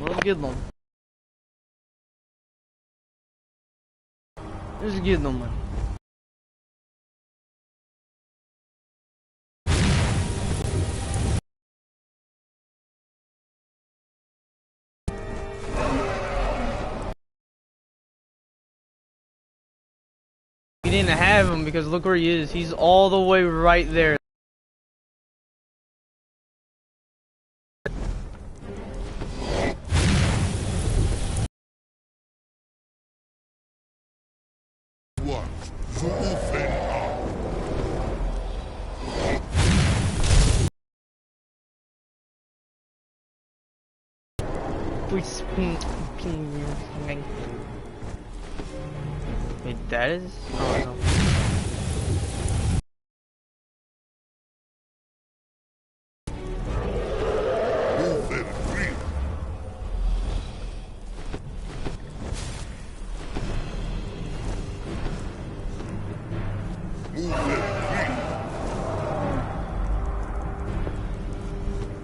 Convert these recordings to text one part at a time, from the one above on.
Let's get them. Let's get them, man. We didn't have him because look where he is. He's all the way right there. Wait, that is? Oh no.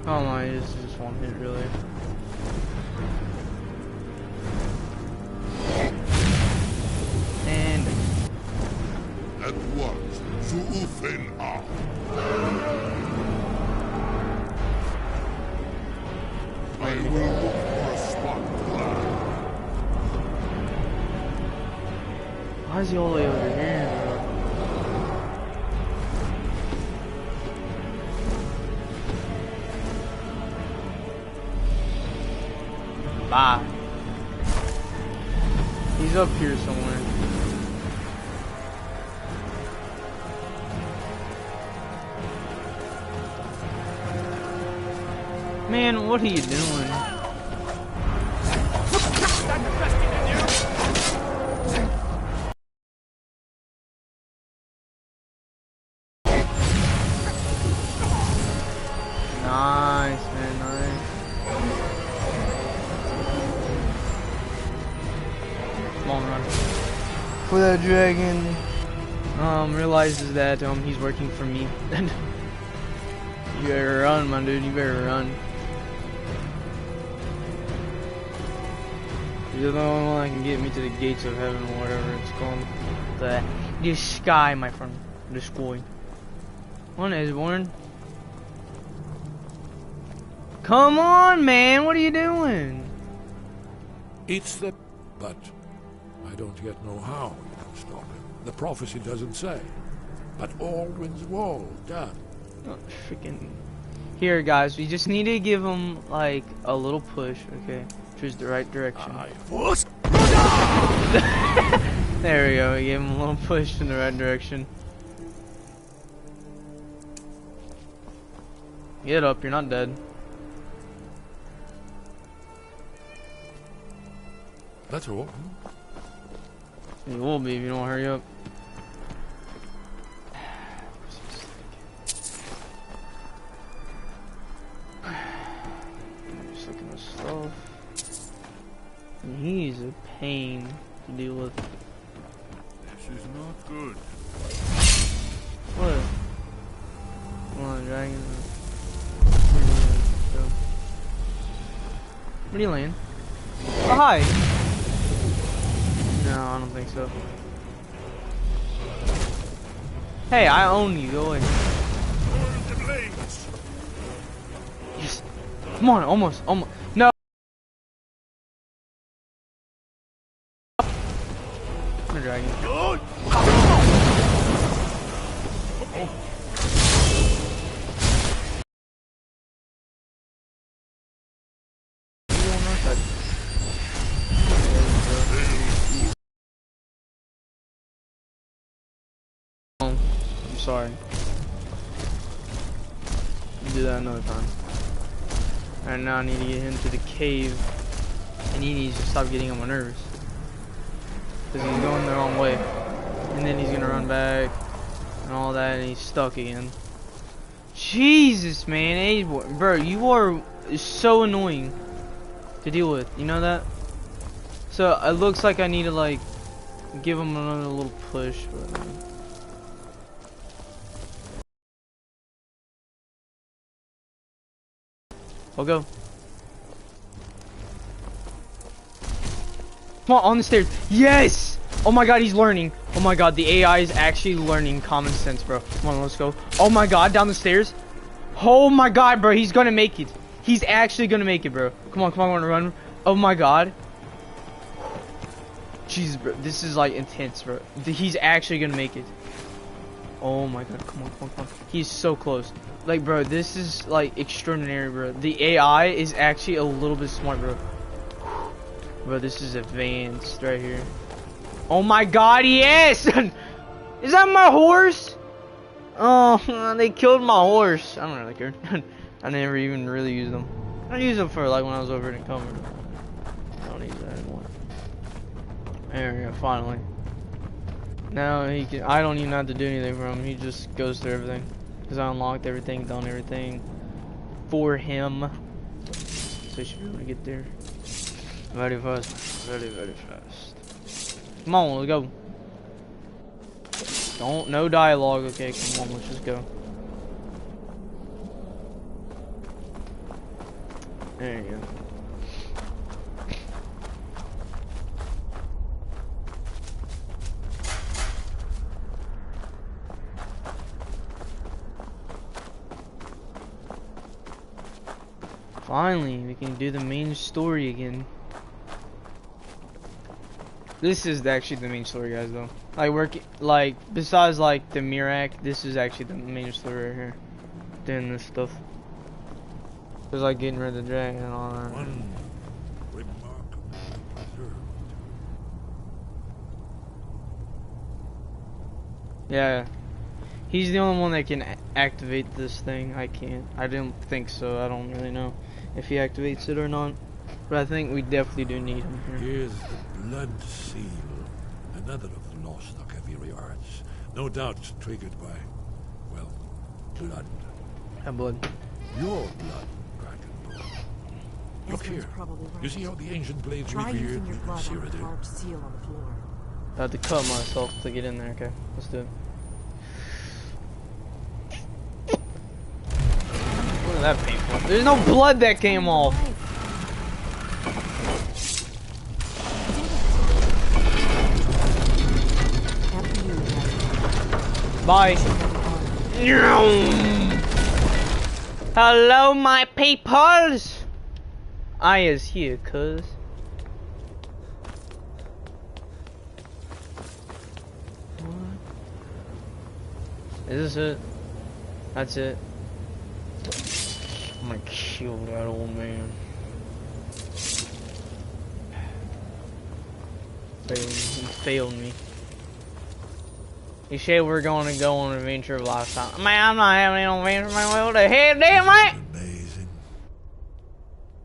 Oh my, this is just one hit really. And at once zu Ufen ab. I will look for a spot to land. Why is he all the way over here, bro? Bye. He's up here somewhere. Man, what are you doing? Nice, man, nice. Come on, run. For that dragon, realizes that, he's working for me. You better run, my dude, you better run. You're the only one that can get me to the gates of heaven, or whatever it's called. The sky, my friend. The sky. One is born. Come on, man, what are you doing? It's the... but I don't yet know how you can stop him. The prophecy doesn't say. But Aldrin's wall done. Oh, freaking... Here, guys, we just need to give him, like, a little push, okay? Choose the right direction. There we go, we gave him a little push in the right direction. Get up, you're not dead. That's all. You will be if you don't hurry up. I'm just looking at stuff. And he's a pain to deal with. This is not good. What? Come on, dragon. Where do you land? Oh, hi! No, I don't think so. Hey, I own you, go away. Yes! Come on, almost. No! I'm a dragon. I'm sorry. We'll do that another time. Alright, now I need to get him to the cave. And he needs to stop getting on my nerves. Because he's going the wrong way. And then he's gonna run back. And all that, and he's stuck again. Jesus, man. Hey, bro, you are so annoying to deal with. You know that? So, it looks like I need to, like, give him another little push. But, I'll go. Come on the stairs. Yes! Oh my god, he's learning. Oh my god, the AI is actually learning common sense, bro. Come on, let's go. Oh my god, down the stairs. Oh my god, bro, he's gonna make it. He's actually gonna make it, bro. Come on, run. Oh my god. Jesus, bro, this is like intense, bro. He's actually gonna make it. Oh my god, come on. He's so close. Like, bro, this is like extraordinary, bro. The AI is actually a little bit smart, bro. Bro, this is advanced right here. Oh my god, yes! Is that my horse? Oh, they killed my horse. I don't really care. I never even really used them. I used them for like when I was over in Comer. I don't use that anymore. There we go, finally. Now he can. I don't even have to do anything for him. He just goes through everything. Because I unlocked everything, done everything for him. So he should be able to get there. Very fast. Very fast. Come on, let's go. No dialogue. Okay, come on, let's just go. There you go. Finally, we can do the main story again. This is actually the main story, guys, though. Like, besides, like, the Mirak, this is actually the main story right here. Doing this stuff. It's like getting rid of the dragon and all that. One remarkable preserved. Yeah. He's the only one that can activate this thing. I can't. I didn't think so. I don't really know if he activates it or not. But I think we definitely do need him here. Here's the blood seal, another of the lost Akaviri arts. No doubt triggered by, well, blood. Blood. Your blood, Dragonborn. Look here. You see how the ancient blades Try revered using your blood on the Cyrodiil? carved seal on the floor. I had to cut myself to get in there. Okay, let's do it. Look at that painful. There's no blood that came off. Bye. Hello, my peoples. I is here, cuz. Is this it? That's it. I'm gonna kill that old man. He failed me. He said we're going to go on an adventure of lifetime. Man, I'm not having no adventure, man. What the hell, damn it! Amazing.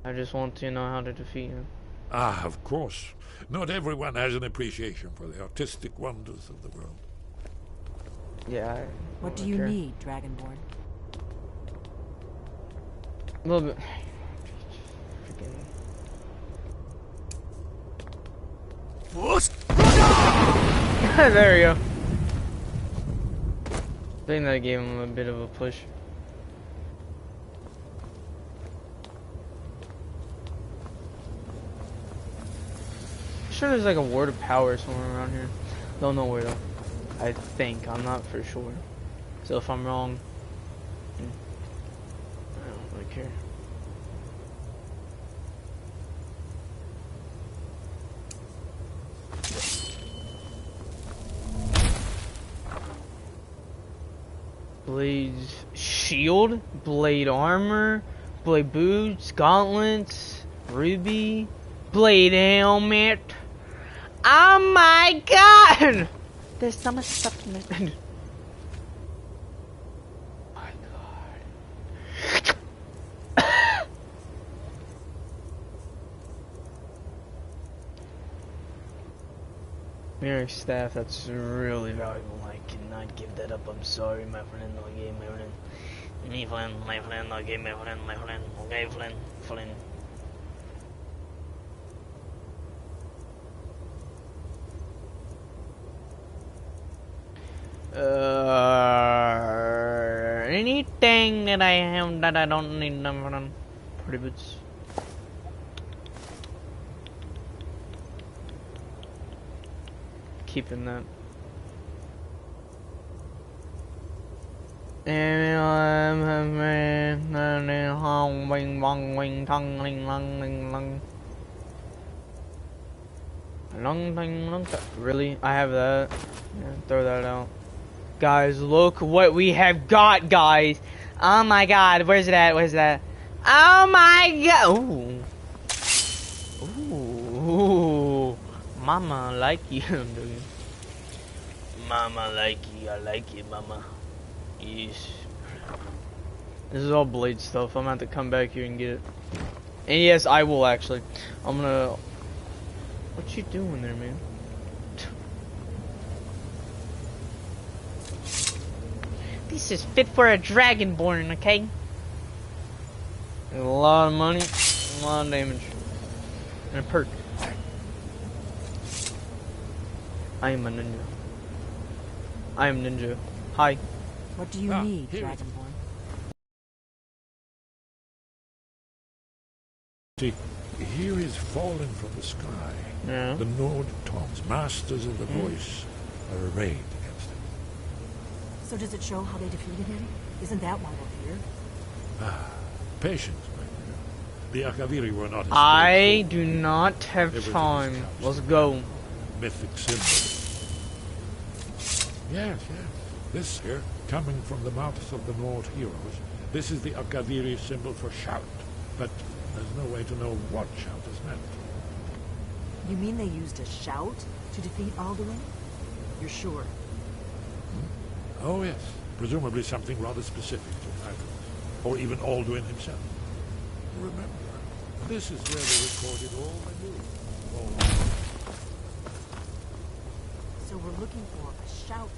I just want to know how to defeat him. Ah, of course. Not everyone has an appreciation for the artistic wonders of the world. Yeah. What do you need, Dragonborn? A little bit. There we go. I think that gave him a bit of a push. I'm sure there's like a word of power somewhere around here. Don't know where though. I think. I'm not for sure. So if I'm wrong, I don't really care. Blades, shield, blade armor, blade boots, gauntlets, ruby, blade helmet. Oh my god! There's so much stuff in there. My god. Mirror staff, that's really valuable. I cannot give that up. I'm sorry, my friend. Okay, my friend. My friend. Okay, my friend. Okay, friend. Anything that I have that I don't need them for them. Pretty boots. keeping that. Really? I have that. Yeah, throw that out. Guys, look what we have got, guys. Oh my god, where's it at? Where's that? Oh my god. Ooh. Ooh. Mama like you, dude. Mama like you. I like you, mama. Yes. This is all blade stuff. I'm gonna have to come back here and get it. And yes, I will actually. I'm gonna... What you doing there, man? This is fit for a dragonborn, okay? A lot of money, a lot of damage. And a perk. I am a ninja. I am ninja. Hi. What do you need, dragonborn? See, here is fallen from the sky. Yeah. The Nord Tongs, masters of the voice, are arrayed against him. So does it show how they defeated him? Isn't that why we're here? Patience, my dear. The Akaviri were not as I straightforward. do not have Everything time. is counted. Let's go. Mythic symbol. Yes. This here, coming from the mouths of the Nord heroes, this is the Akaviri symbol for shout. But there's no way to know what shout is meant. You mean they used a shout to defeat Alduin? You're sure? Oh yes, presumably something rather specific to Tiberius, or even Alduin himself. Remember, this is where they recorded all the news. So we're looking for a shout.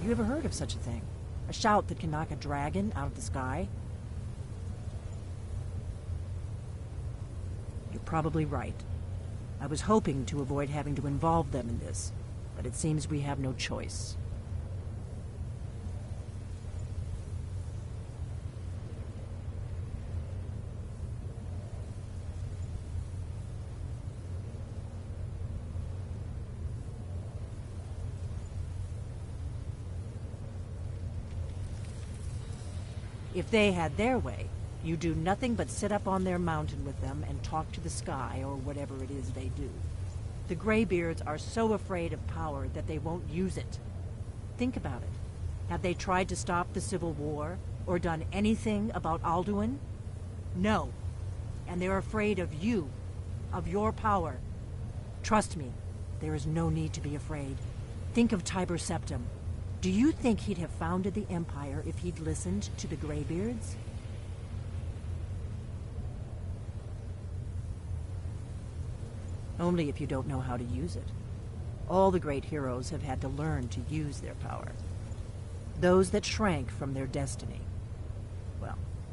You ever heard of such a thing? A shout that can knock a dragon out of the sky? You're probably right. I was hoping to avoid having to involve them in this, but it seems we have no choice. If they had their way, you do nothing but sit up on their mountain with them and talk to the sky or whatever it is they do. The Greybeards are so afraid of power that they won't use it. Think about it. Have they tried to stop the Civil War or done anything about Alduin? No. And they're afraid of you, of your power. Trust me, there is no need to be afraid. Think of Tiber Septim. Do you think he'd have founded the Empire if he'd listened to the Greybeards? Only if you don't know how to use it. All the great heroes have had to learn to use their power. Those that shrank from their destiny,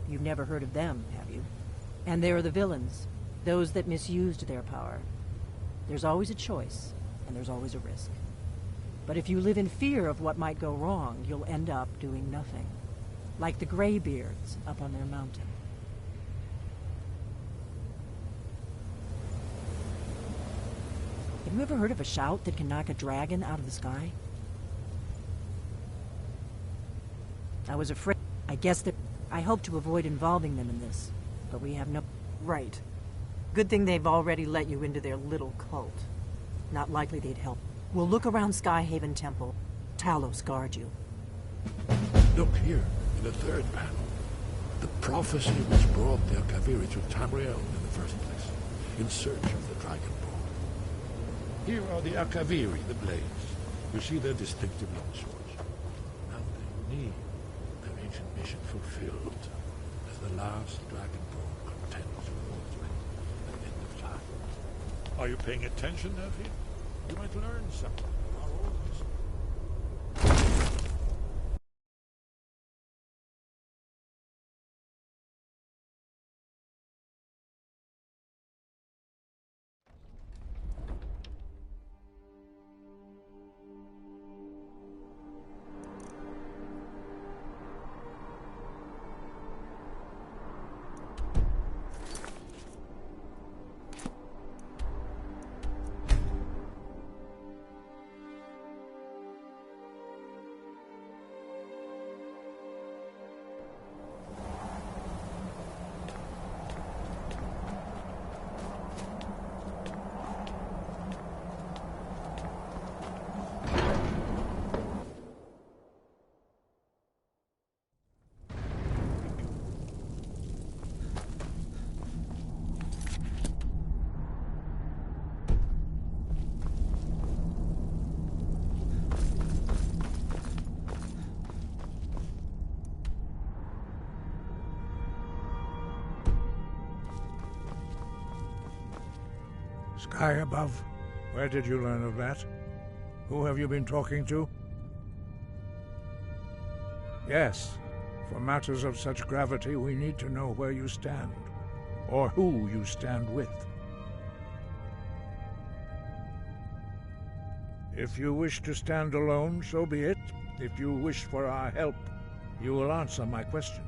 You've never heard of them, have you? And there are the villains, those that misused their power. There's always a choice, and there's always a risk. But if you live in fear of what might go wrong, you'll end up doing nothing. Like the Greybeards up on their mountain. Have you ever heard of a shout that can knock a dragon out of the sky? I was afraid. I guess that I hope to avoid involving them in this, but we have no... Right. Good thing they've already let you into their little cult. Not likely they'd help. We'll look around Skyhaven Temple. Talos guard you. Look here, in the third panel. The prophecy which brought the Akaviri to Tamriel in the first place, in search of the Dragon Ball. Here are the Akaviri, the blades. You see their distinctive long swords. Now they need their ancient mission fulfilled, as the last Dragon Ball contends with Ultimate at the end of time. Are you paying attention, Nephew? You might learn something from our old history. Sky above. Where did you learn of that? Who have you been talking to? Yes, for matters of such gravity, we need to know where you stand, or who you stand with. If you wish to stand alone, so be it. If you wish for our help, you will answer my question.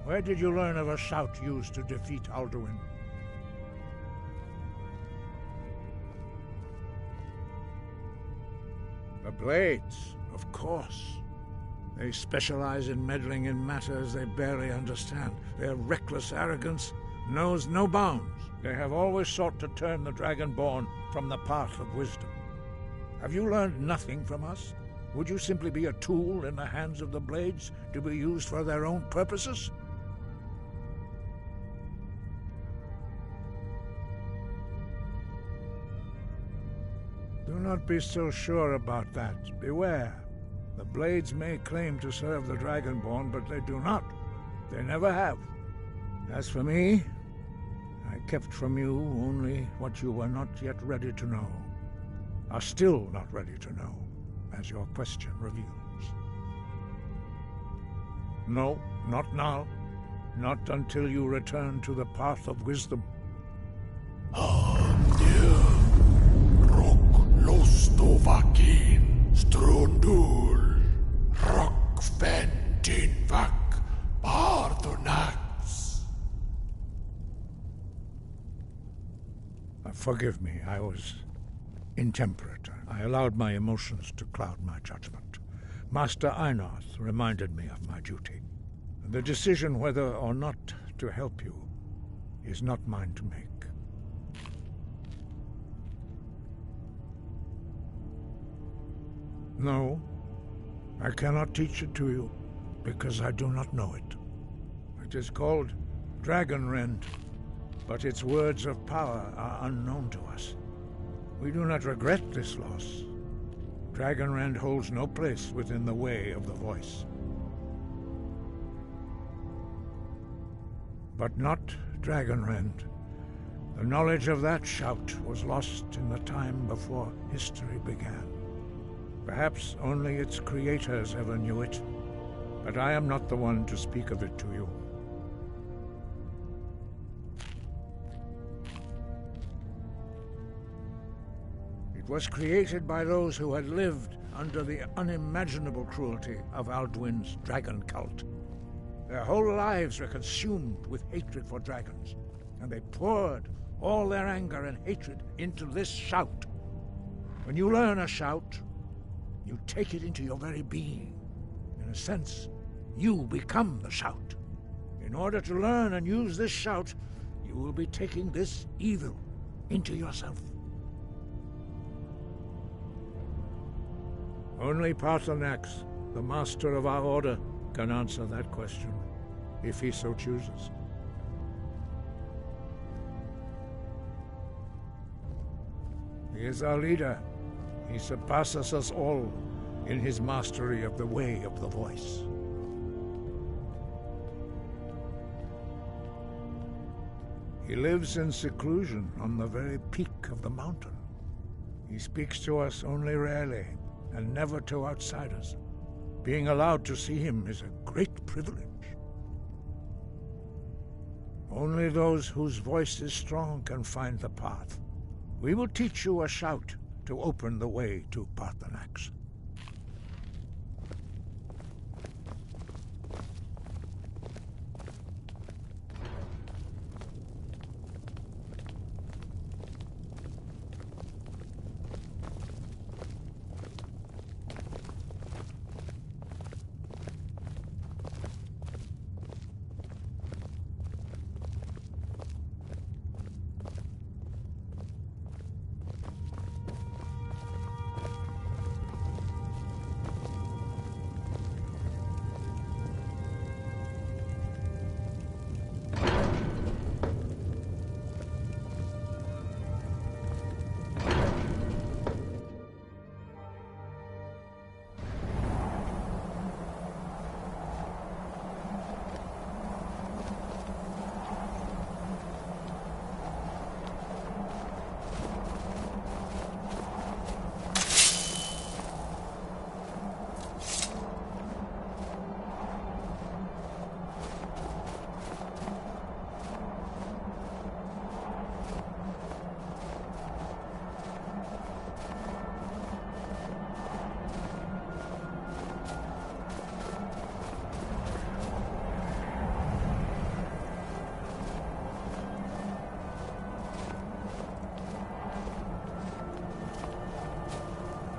Where did you learn of a shout used to defeat Alduin? The Blades, of course. They specialize in meddling in matters they barely understand. Their reckless arrogance knows no bounds. They have always sought to turn the Dragonborn from the path of wisdom. Have you learned nothing from us? Would you simply be a tool in the hands of the Blades to be used for their own purposes? Do not be so sure about that. Beware. The Blades may claim to serve the Dragonborn, but they do not. They never have. As for me, I kept from you only what you were not yet ready to know. Are still not ready to know, as your question reveals. No, not now. Not until you return to the path of wisdom. Lostovakin, Strundul, Rockventinvak, Bardonax. Forgive me, I was intemperate. I allowed my emotions to cloud my judgment. Master Einarth reminded me of my duty. The decision whether or not to help you is not mine to make. No, I cannot teach it to you, because I do not know it. It is called Dragonrend, but its words of power are unknown to us. We do not regret this loss. Dragonrend holds no place within the way of the voice. But not Dragonrend. The knowledge of that shout was lost in the time before history began. Perhaps only its creators ever knew it. but I am not the one to speak of it to you. It was created by those who had lived under the unimaginable cruelty of Alduin's dragon cult. Their whole lives were consumed with hatred for dragons, and they poured all their anger and hatred into this shout. When you learn a shout, you take it into your very being. In a sense, you become the shout. In order to learn and use this shout, you will be taking this evil into yourself. Only Paarthurnax, the master of our order, can answer that question, if he so chooses. He is our leader. He surpasses us all in his mastery of the way of the voice. He lives in seclusion on the very peak of the mountain. He speaks to us only rarely, and never to outsiders. Being allowed to see him is a great privilege. Only those whose voice is strong can find the path. We will teach you a shout to open the way to Paarthurnax.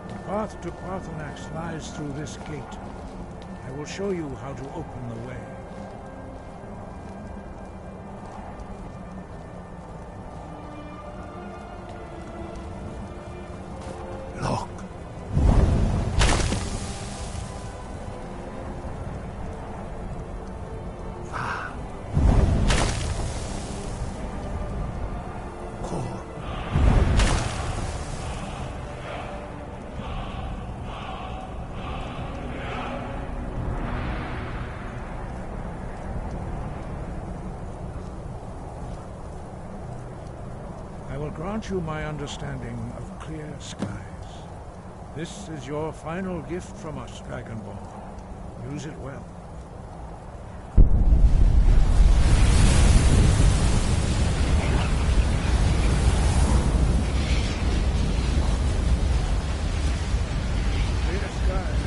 The path to Paarthurnax lies through this gate. I will show you how to open the way. Look. I will grant you my understanding of clear skies. This is your final gift from us, Dragonborn. Use it well. Clear skies.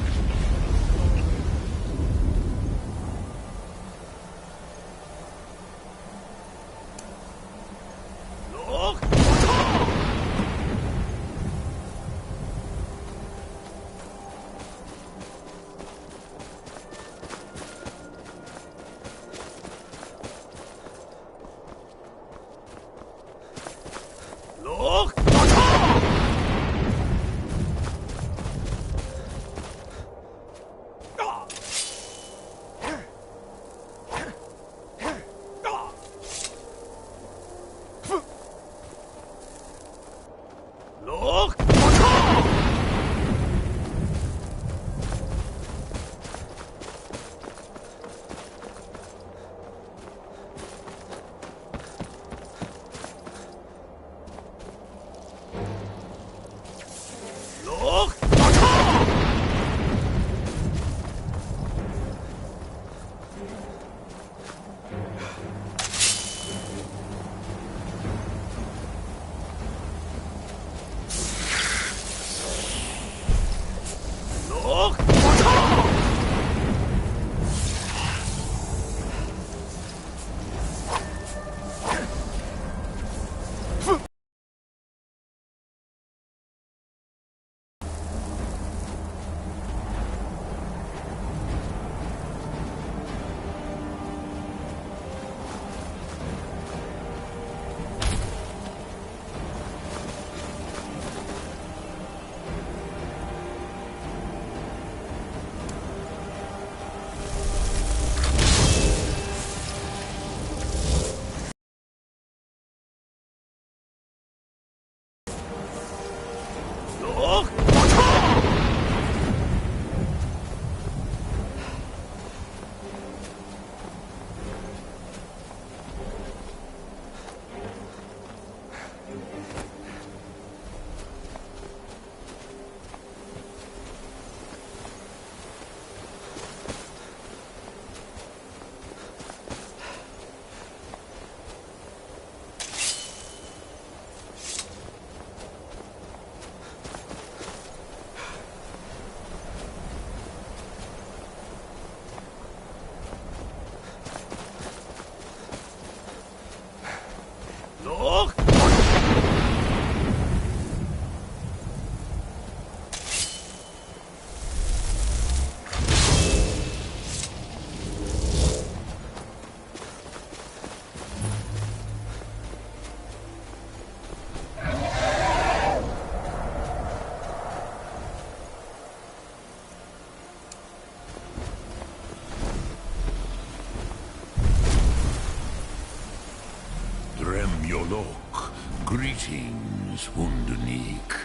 Golok. Greetings, Wunderneek.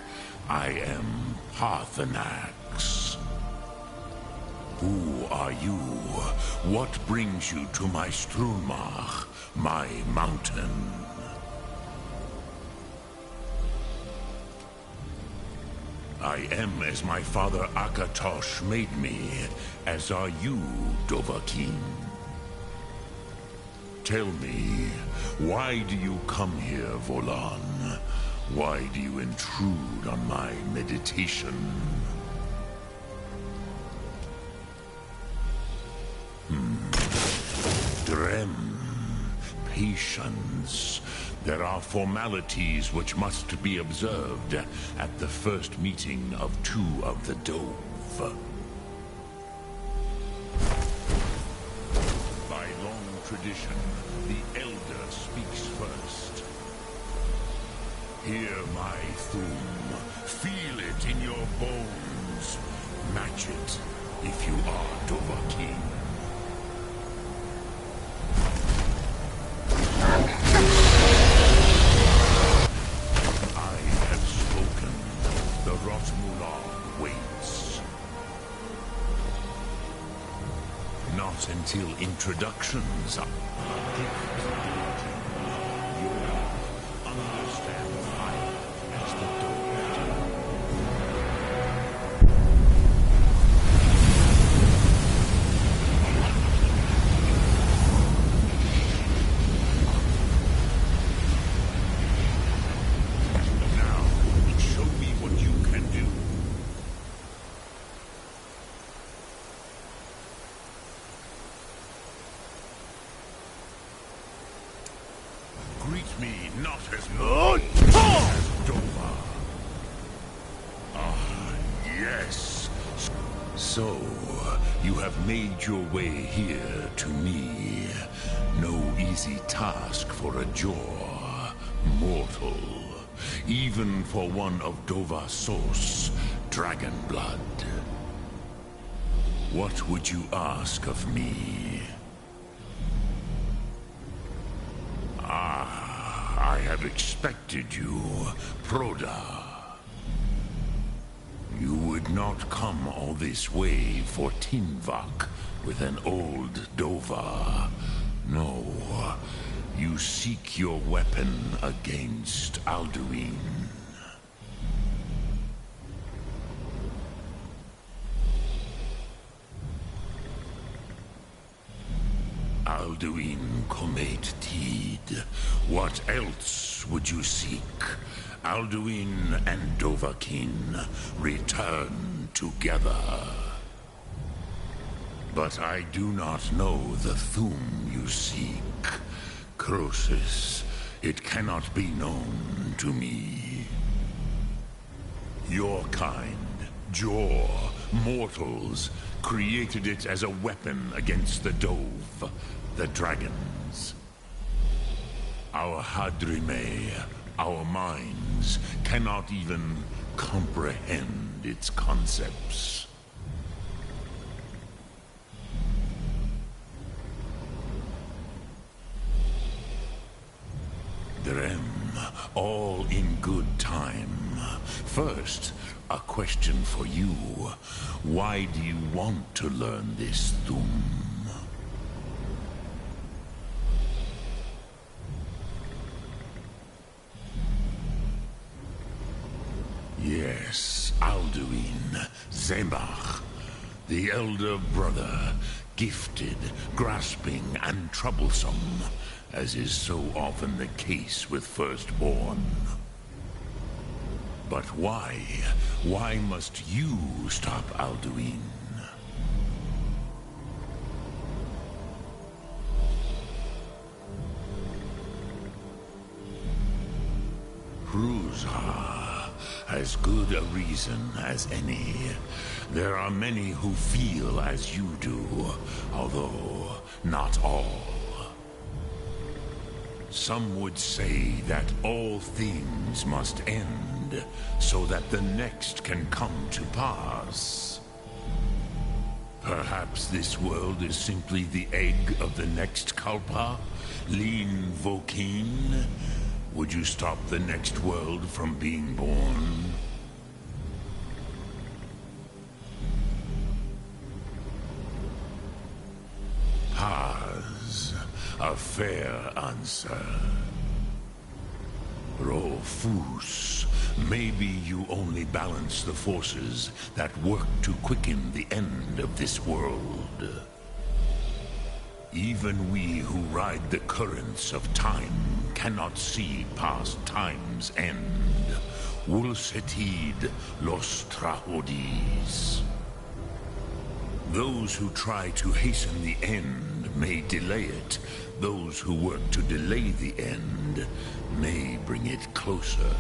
I am Parthenax. Who are you? What brings you to my Strunmach, my mountain? I am as my father Akatosh made me, as are you, Dovahkiin. Tell me, why do you come here, Volan? Why do you intrude on my meditation? Drem. Patience. There are formalities which must be observed at the first meeting of two of the Dove. By long tradition, the Elder speaks first. Hear my Thum. Feel it in your bones. Match it if you are Dovahkiin. Not until introductions are you understand fire as the Now, show me what you can do. Greet me not as much as Dova. Ah, yes. So, you have made your way here to me. No easy task for a jaw, mortal. Even for one of Dova Sos, dragon blood. What would you ask of me? I have expected you, Proda. You would not come all this way for Tinvak with an old Dova. No, you seek your weapon against Alduin. Alduin Comet Tid. What else would you seek? Alduin and Dovahkiin return together. But I do not know the Thum you seek. Croesus, it cannot be known to me. Your kind, Jor, mortals, created it as a weapon against the Dove, the dragons. Our Hadrime, our minds, cannot even comprehend its concepts. Drem, all in good time. First, a question for you. Why do you want to learn this Thum? Yes, Alduin, Zemach, the elder brother, gifted, grasping, and troublesome, as is so often the case with firstborn. But why? Why must you stop Alduin? Ruzha. As good a reason as any. There are many who feel as you do, although not all. Some would say that all things must end, so that the next can come to pass. Perhaps this world is simply the egg of the next Kalpa, Lin Vokin. Would you stop the next world from being born? Paz, a fair answer. Rofus, maybe you only balance the forces that work to quicken the end of this world. Even we who ride the currents of time cannot see past time's end. Wulsetid los trahodis. Those who try to hasten the end may delay it. Those who work to delay the end may bring it closer.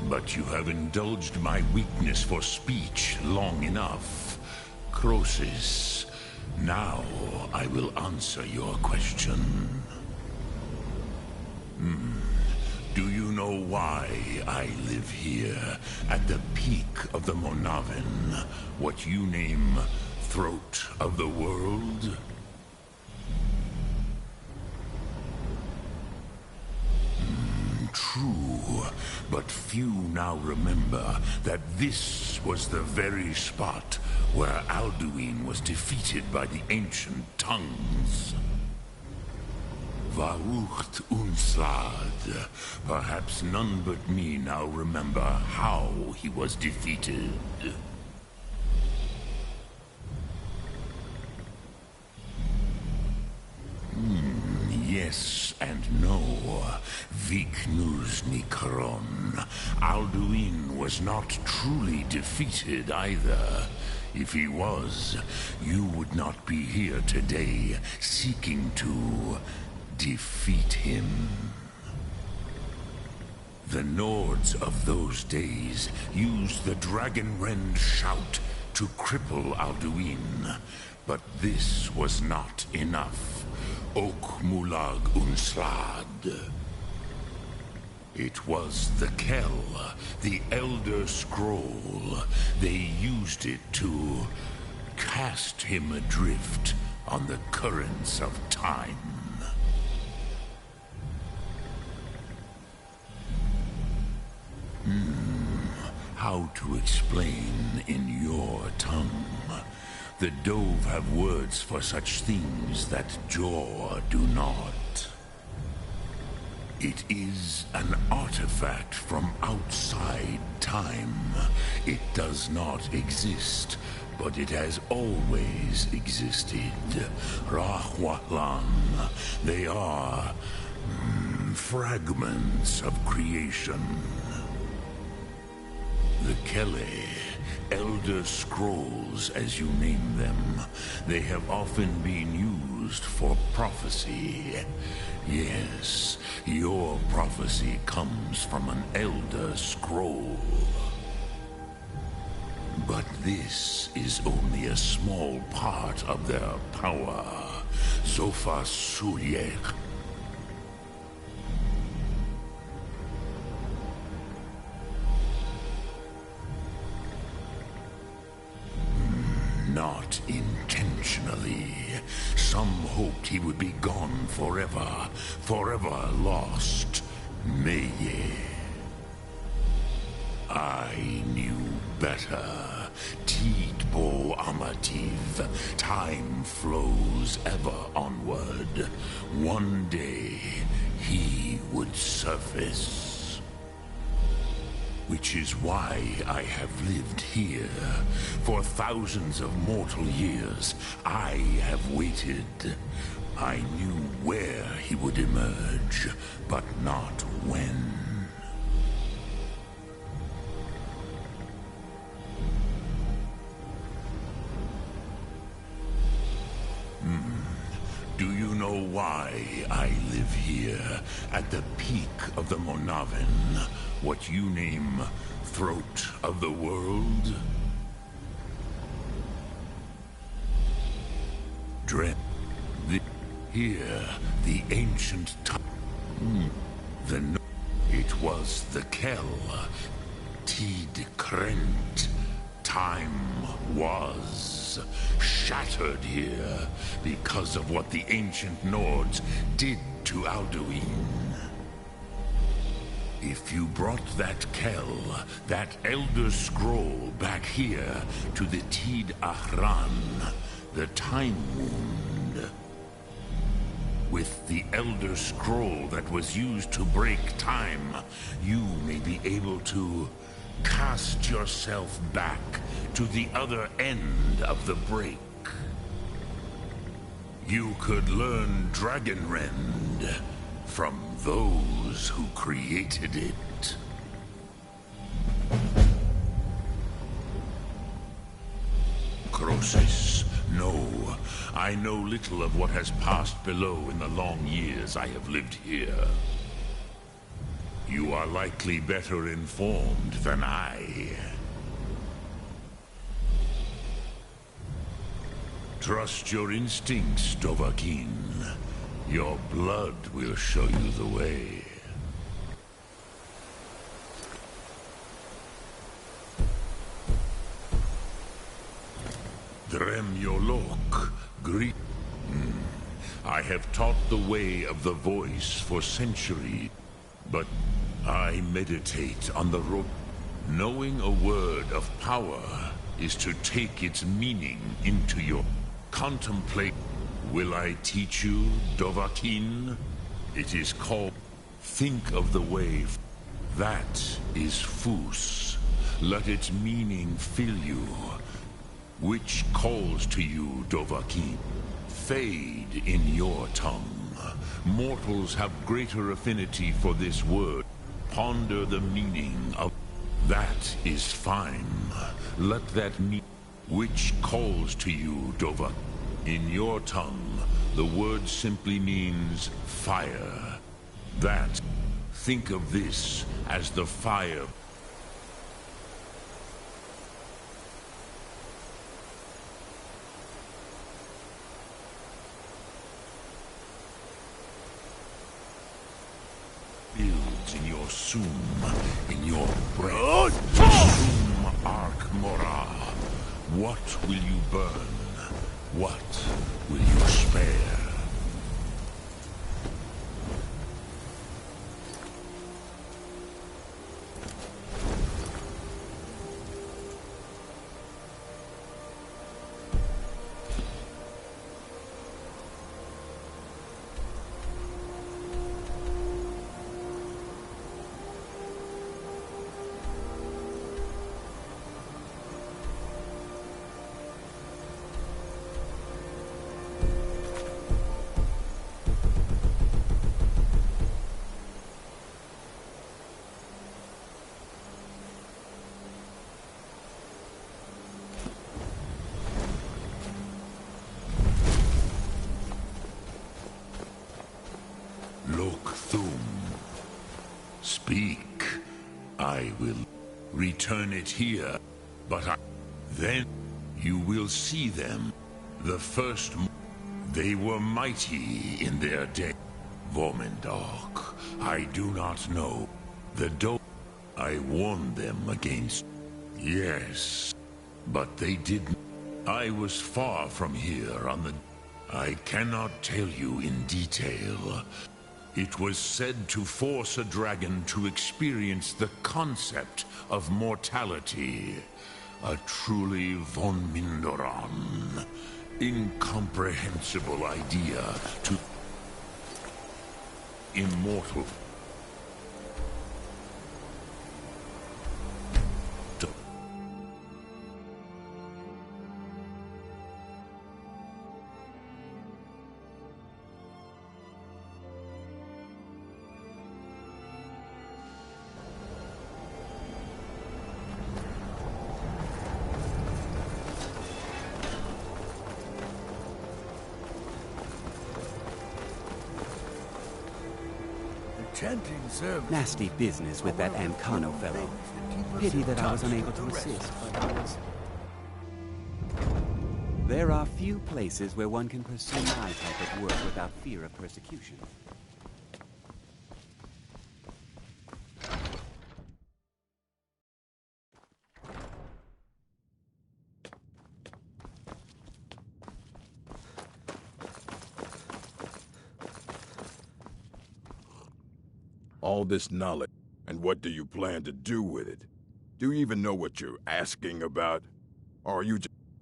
But you have indulged my weakness for speech long enough. Croesus, now I will answer your question. Do you know why I live here, at the peak of the Monavin, what you name Throat of the World? True, but few now remember that this was the very spot where Alduin was defeated by the ancient tongues. Varucht Unslad. Perhaps none but me now remember how he was defeated. Yes and no. Viknus Nikron. Alduin was not truly defeated either. If he was, you would not be here today seeking to defeat him. The Nords of those days used the Dragonrend shout to cripple Alduin, but this was not enough. Ok Mulag Unslad. It was the Kell, the Elder Scroll. They used it to cast him adrift on the currents of time. How to explain in your tongue? The Dove have words for such things that Jor do not. It is an artifact from outside time. It does not exist, but it has always existed. Rahwalan. They are fragments of creation. The Kele, Elder Scrolls as you name them, they have often been used for prophecy. Yes, your prophecy comes from an Elder Scroll. But this is only a small part of their power. Zofa Sulyek. Not intentionally. Some hoped he would be gone forever, forever lost. Meye. I knew better. Tidbo Amativ. Time flows ever onward. One day, he would surface. Which is why I have lived here. For thousands of mortal years, I have waited. I knew where he would emerge, but not when. Do you know why I live here, at the peak of the Monavin? What you name Throat of the World? Dread. Here, the ancient it was the Kell. Tid Krent. Time was shattered here because of what the ancient Nords did to Alduin. If you brought that Kell, that Elder Scroll back here to the Tid Ahran, the Time Wound, with the Elder Scroll that was used to break time, you may be able to cast yourself back to the other end of the break. You could learn Dragonrend from those who created it. Croesus, no. I know little of what has passed below in the long years I have lived here. You are likely better informed than I. Trust your instincts, Dovahkiin. Your blood will show you the way. Drem Yolok, greet. I have taught the way of the voice for centuries, but I meditate on the road. Knowing a word of power is to take its meaning into your contemplate. Will I teach you, Dovahkiin? It is called Think of the Wave. That is Fus. Let its meaning fill you. Which calls to you, Dovahkiin? Fade in your tongue. Mortals have greater affinity for this word. Ponder the meaning of... That is fine. Let that mean... Which calls to you, Dovahkiin? In your tongue, the word simply means fire. That, think of this as the fire. Builds in your sum, in your breath. Sum Ark Mora. What will you burn? What will you spare? Speak. I will return it here, but then you will see them. The first... They were mighty in their day. Vormendok, I do not know. The I warned them against... Yes, but they didn't. I was far from here on the... I cannot tell you in detail. It was said to force a dragon to experience the concept of mortality. A truly von Mindoran, incomprehensible idea to... Immortal. Nasty business with that Ancano fellow. Pity that I was unable to assist, but I was... There are few places where one can pursue my type of work without fear of persecution. All this knowledge, And what do you plan to do with it? Do you even know what you're asking about? Or are you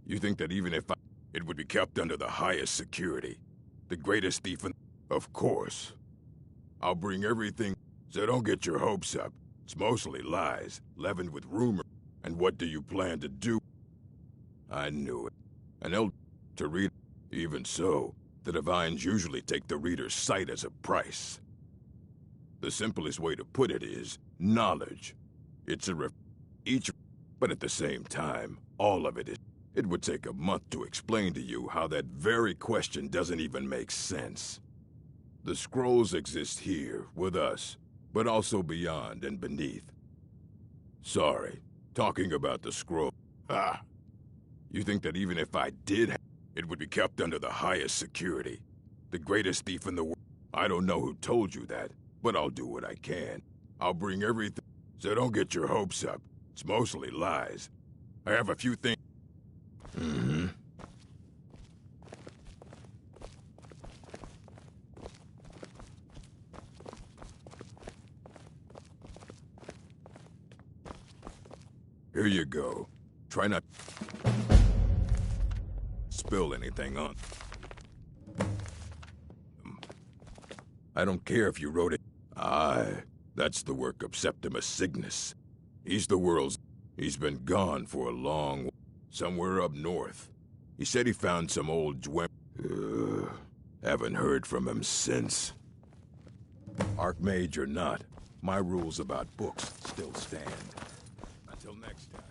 you think that even if it would be kept under the highest security? The greatest thief in... Of course. I'll bring everything, so don't get your hopes up. It's mostly lies, leavened with rumor. And what do you plan to do? I knew it. An elder to read. Even so, the divines usually take the reader's sight as a price. The simplest way to put it is knowledge. It's each, but at the same time, all of it is. It would take a month to explain to you how that very question doesn't even make sense. The scrolls exist here, with us, but also beyond and beneath. Sorry, talking about the scroll. Ah. You think that even if I did, it would be kept under the highest security? The greatest thief in the world? I don't know who told you that, but I'll do what I can. I'll bring everything, so don't get your hopes up. It's mostly lies. I have a few things. Here you go. Try not spill anything on. I don't care if you wrote it. Aye, that's the work of Septimus Cygnus. He's the world's... He's been gone for a long... somewhere up north. He said he found some old haven't heard from him since. Archmage or not, my rules about books still stand. Until next time.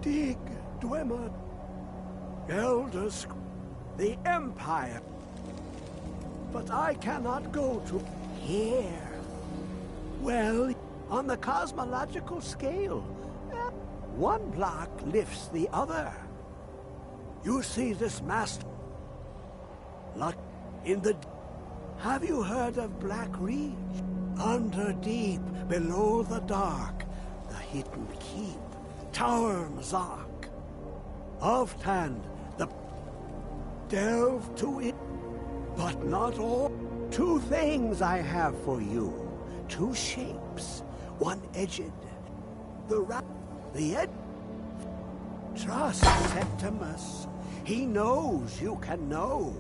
dig, Dwemer. Elders, the Empire. But I cannot go to here. Well, on the cosmological scale, one block lifts the other. You see this master? Like in the... Have you heard of Black Reach? Under deep, below the dark, the hidden keep, Tower Mzark. Oft-hand, the... Delve to it, but not all. 2 things I have for you. 2 shapes, one edged. The edge. Trust Septimus. He knows you can know.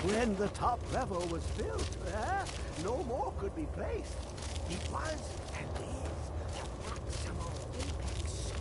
When the top level was built, no more could be placed. It was, and is, the maximal apex.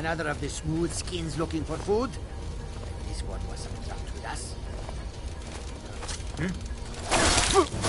Another of the smooth skins looking for food? This one wasn't out with us. Hmm?